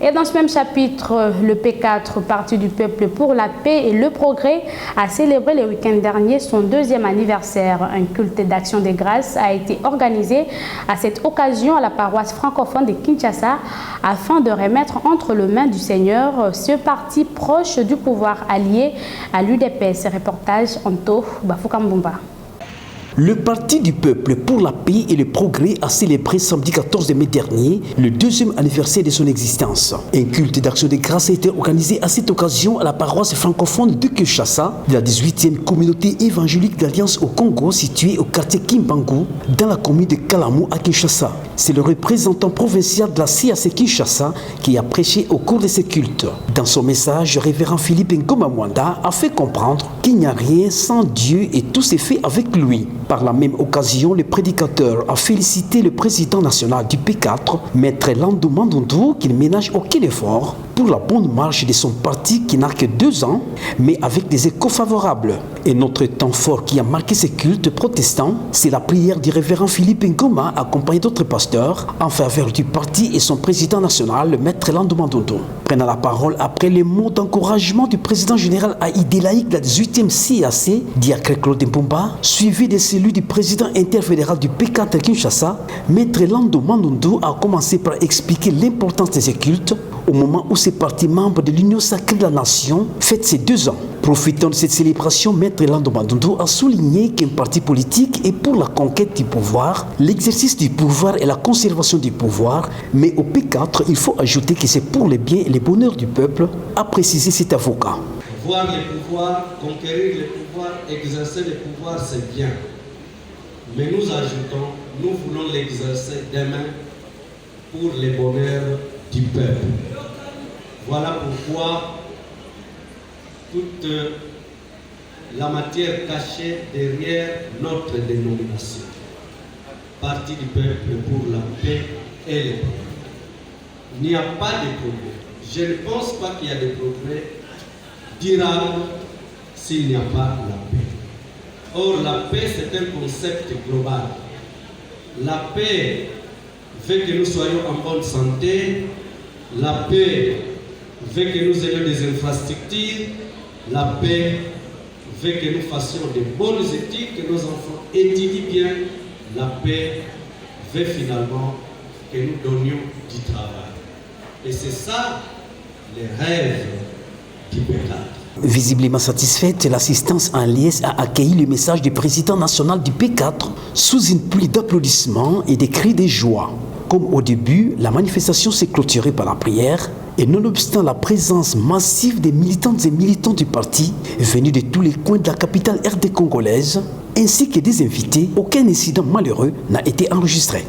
Et dans ce même chapitre, le P4, Parti du peuple pour la paix et le progrès, a célébré le week-end dernier son 2e anniversaire. Un culte d'action des grâces a été organisé à cette occasion à la paroisse francophone de Kinshasa afin de remettre entre les mains du Seigneur ce parti proche du pouvoir allié à l'UDPS. Reportage Anto Bafukambumba. Le Parti du peuple pour la paix et le progrès a célébré samedi 14 mai dernier le 2e anniversaire de son existence. Un culte d'action de grâce a été organisé à cette occasion à la paroisse francophone de Kinshasa, de la 18e communauté évangélique d'Alliance au Congo située au quartier Kimbangu, dans la commune de Kalamu à Kinshasa. C'est le représentant provincial de la CAC Kinshasa qui a prêché au cours de ce culte. Dans son message, le révérend Philippe Ngoma Mwanda a fait comprendre qu'il n'y a rien sans Dieu et tout s'est fait avec lui. Par la même occasion, le prédicateur a félicité le président national du P4, Maître Landou Mandundu, qu'il ne ménage aucun effort pour la bonne marche de son parti qui n'a que 2 ans, mais avec des échos favorables. Et notre temps fort qui a marqué ces cultes protestants, c'est la prière du révérend Philippe Ngoma, accompagné d'autres pasteurs, en faveur du parti et son président national, le Maître Landou Mandundu. Prenant la parole après les mots d'encouragement du président général Haïdé Laïque de la 18e CAC, Diacre Claude Mpumba, suivi de celui du président interfédéral du P4 Kinshasa, Maître Landou Mandundu a commencé par expliquer l'importance de ces cultes au moment où ces partis membres de l'Union sacrée de la nation fêtent ses 2 ans. Profitant de cette célébration, Maître Landou Mandundu a souligné qu'un parti politique est pour la conquête du pouvoir, l'exercice du pouvoir et la conservation du pouvoir, mais au P4, il faut ajouter que c'est pour le bien et le bonheur du peuple, a précisé cet avocat. Voir les pouvoirs, conquérir les pouvoirs, exercer les pouvoirs, c'est bien. Mais nous ajoutons, nous voulons l'exercer demain pour le bonheur du peuple. Voilà pourquoi toute la matière cachée derrière notre dénomination. Parti du peuple pour la paix et le progrès. Il n'y a pas de progrès. Je ne pense pas qu'il y a de progrès durable s'il n'y a pas la paix. Or, la paix, c'est un concept global. La paix veut que nous soyons en bonne santé. La paix veut que nous ayons des infrastructures. La paix veut que nous fassions de bonnes études, que nos enfants étudient bien. La paix veut finalement que nous donnions du travail. Et c'est ça, les rêves du P4. Visiblement satisfaite, l'assistance en liesse a accueilli le message du président national du P4 sous une pluie d'applaudissements et des cris de joie. Comme au début, la manifestation s'est clôturée par la prière et nonobstant la présence massive des militantes et militants du parti venus de tous les coins de la capitale RD congolaise ainsi que des invités, aucun incident malheureux n'a été enregistré.